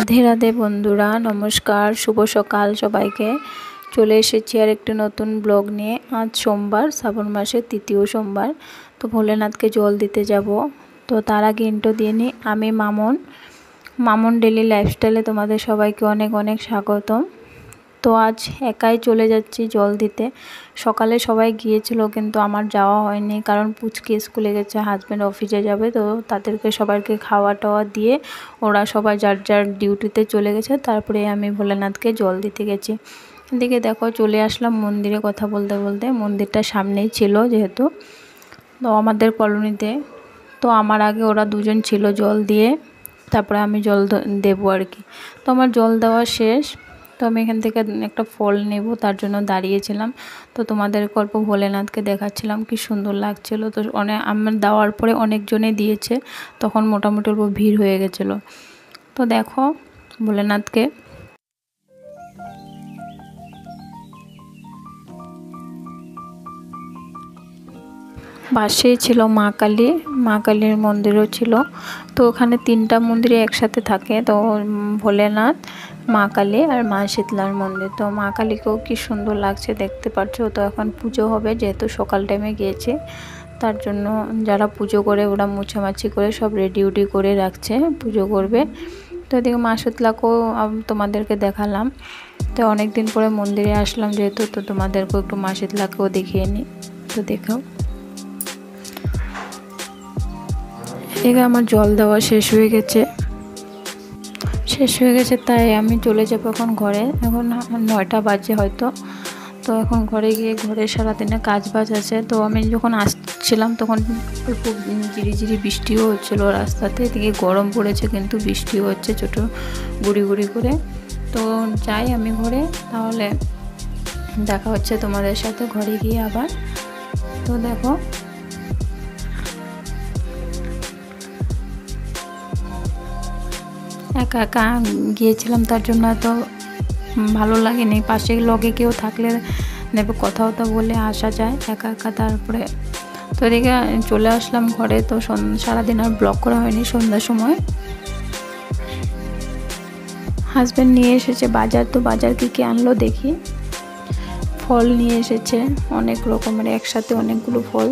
রাধে রাধে বন্ধুরা, নমস্কার, শুভ সকাল সবাইকে। চলে এসেছি আর একটি নতুন ব্লগ নিয়ে। আজ সোমবার, শ্রাবণ মাসের তৃতীয় সোমবার। তো ভোলেনাথকে জল দিতে যাব। তো তার আগে ইন্ট্রো দিয়ে নিই। আমি মামন ডেলি লাইফস্টাইলে তোমাদের সবাইকে অনেক অনেক স্বাগতম। তো আজ একাই চলে যাচ্ছি জল দিতে। সকালে সবাই গিয়েছিল কিন্তু আমার যাওয়া হয়নি, কারণ পুচকি স্কুলে গেছে, হাজব্যান্ড অফিসে যাবে। তো তাদেরকে সবাইকে খাওয়া টাওয়া দিয়ে ওরা সবাই যার যার ডিউটিতে চলে গেছে। তারপরে আমি ভোলেনাথকে জল দিতে গেছি। এদিকে দেখো চলে আসলাম মন্দিরে। কথা বলতে বলতে মন্দিরটা সামনেই ছিল যেহেতু, তো আমাদের কলোনিতে। তো আমার আগে ওরা দুজন ছিল জল দিয়ে, তারপরে আমি জল দেবো আর কি। তো আমার জল দেওয়া শেষ। তো আমি এখান থেকে একটা ফল নেব, তার জন্য দাঁড়িয়েছিলাম। তো তোমাদের গল্প ভোলেনাথকে দেখাচ্ছিলাম, কি সুন্দর লাগছিল। তো আমার দেওয়ার পরে অনেকজনে দিয়েছে, তখন মোটামুটি অল্প ভিড় হয়ে গেছিলো। তো দেখো ভোলেনাথকে পাশেই ছিল মা কালীর মন্দিরও ছিল। তো ওখানে তিনটা মন্দিরে একসাথে থাকে। তো ভোলেনাথ, মা কালী আর মা শীতলার মন্দির। তো মা কালীকেও কি সুন্দর লাগছে দেখতে পাচ্ছ। তো এখন পুজো হবে, যেহেতু সকাল টাইমে গিয়েছে, তার জন্য যারা পুজো করে ওরা মুছামাছি করে সব রেডি উডি করে রাখছে, পুজো করবে। তো এদিকে মা শীতলাকেও তোমাদেরকে দেখালাম। তো অনেক দিন পরে মন্দিরে আসলাম যেহেতু, তো তোমাদেরকেও একটু মা শীতলাকেও দেখিয়ে নিই। তো দেখাও। এদিকে আমার জল দেওয়া শেষ হয়ে গেছে, তাই আমি চলে যাবো এখন ঘরে। এখন 9টা বাজে হয়তো। তো এখন ঘরে গিয়ে ঘরে সারাদিনে কাজ বাজ আছে। তো আমি যখন আসছিলাম তখন অল্প ঝিরিঝিরি বৃষ্টিও হচ্ছিলো রাস্তাতে। এদিকে গরম পড়েছে কিন্তু বৃষ্টিও হচ্ছে ছোটো গুড়ি গুড়ি করে। তো যাই আমি ঘরে, তাহলে দেখা হচ্ছে তোমাদের সাথে ঘরে গিয়ে আবার। তো দেখো একা একা গিয়েছিলাম, তার জন্য এত ভালো লাগেনি। পাশে লগে কেউ থাকলে নেবে কথা বলে আসা যায়, একা একা। তারপরে তো এদিকে চলে আসলাম ঘরে। তো সারাদিন আর ব্লগ করা হয়নি। সন্ধ্যার সময় হাজব্যান্ড নিয়ে এসেছে বাজার। তো বাজার কী আনলো দেখি। ফল নিয়ে এসেছে অনেক রকমের, একসাথে অনেকগুলো ফল।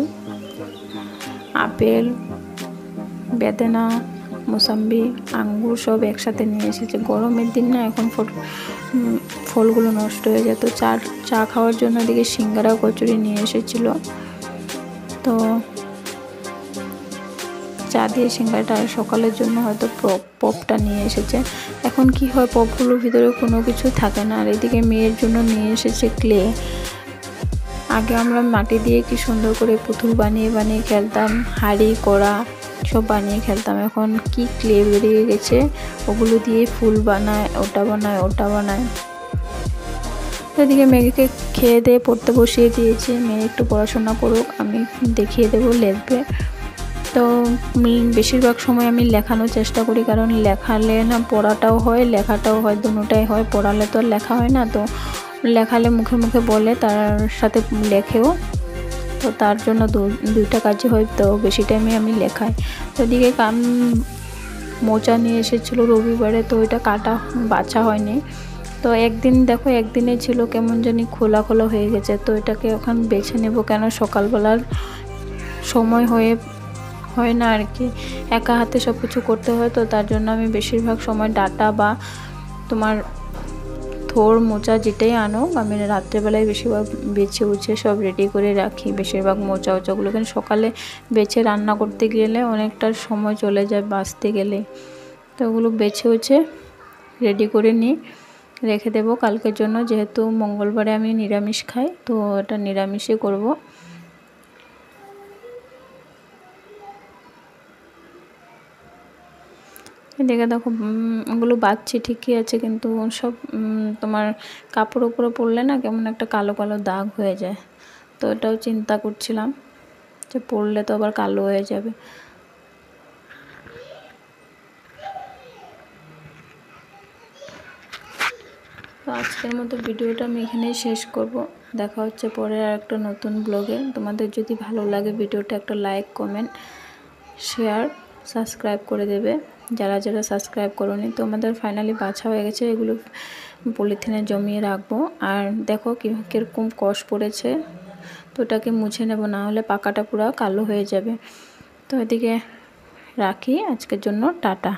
আপেল, বেদানা, মোসাম্বি, আঙ্গুর সব একসাথে নিয়ে এসেছে। গরমের দিন না, এখন ফলগুলো নষ্ট হয়ে যেত। চা খাওয়ার জন্য এদিকে সিঙ্গারা কচুরি নিয়ে এসেছিল। তো চা দিয়ে সিঙ্গারাটা সকালের জন্য হয়তো পপটা নিয়ে এসেছে। এখন কি হয়, পপগুলোর ভিতরে কোনো কিছু থাকে না। আর এদিকে মেয়ের জন্য নিয়ে এসেছে ক্লে। আগে আমরা মাটি দিয়ে কি সুন্দর করে পুতুল বানিয়ে বানিয়ে খেলতাম, হাঁড়ি কড়া সব বানিয়ে খেলতাম। এখন কি ক্লে বেরিয়ে গেছে, ওগুলো দিয়ে ফুল বানায়, ওটা বানায়। এদিকে মেয়েকে খেয়ে দিয়ে পড়তে বসিয়ে দিয়েছি। মেয়ে একটু পড়াশোনা করুক, আমি দেখিয়ে দেবো লিখবে। তো বেশিরভাগ সময় আমি লেখানোর চেষ্টা করি, কারণ লেখালে না পড়াটাও হয়, লেখাটাও হয়, দুটোটাই হয়। পড়ালে তো আর লেখা হয় না। তো লেখালে মুখে মুখে বলে, তার সাথে লেখেও। তো তার জন্য দুইটা কাজই হয়। তো বেশি টাইমে আমি লেখাই। তো এদিকে মোচা নিয়ে এসেছিলো রবিবারে, তো ওইটা বাছা হয়নি। তো একদিনে ছিল কেমন জানি খোলা হয়ে গেছে। তো এটাকে এখন বেছে নেব, কেন সকালবেলার সময় হয় না আর কি, একা হাতে সব কিছু করতে হয়। তো তার জন্য আমি বেশিরভাগ সময় ডাটা বা তোমার থোড় মোচা যেটাই আনো, আমি রাত্রেবেলায় বেশিরভাগ বেছে উছে সব রেডি করে রাখি। বেশিরভাগ মোচা ওচাগুলো, কিন্তু সকালে বেছে রান্না করতে গেলে অনেকটা সময় চলে যায় বাছতে গেলে। তো ওগুলো বেছে উছে রেডি করে নিই, রেখে দেবো কালকের জন্য। যেহেতু মঙ্গলবারে আমি নিরামিষ খাই, তো এটা নিরামিষই করব। এদিকে দেখো ওগুলো বাচ্চি ঠিকই আছে, কিন্তু সব তোমার কাপড় উপরে পরলে না কেমন একটা কালো দাগ হয়ে যায়। তো এটাও চিন্তা করছিলাম যে পরলে তো আবার কালো হয়ে যাবে। তো আজকের মতো ভিডিওটা আমি এখানেই শেষ করব। দেখা হচ্ছে পরে আর একটা নতুন ব্লগে। তোমাদের যদি ভালো লাগে ভিডিওটা, একটা লাইক, কমেন্ট, শেয়ার সাবস্ক্রাইব করে দেবে যারা যারা সাবস্ক্রাইব করোনি। তো আমাদের ফাইনালি বাছা হয়ে গেছে, এগুলো পলিথিনে জমিয়ে রাখবো। আর দেখো কীরকম কষ পড়েছে, তো ওটাকে মুছে নেব, না হলে পাকাটা পুরো কালো হয়ে যাবে। তো এদিকে রাখি, আজকের জন্য টাটা।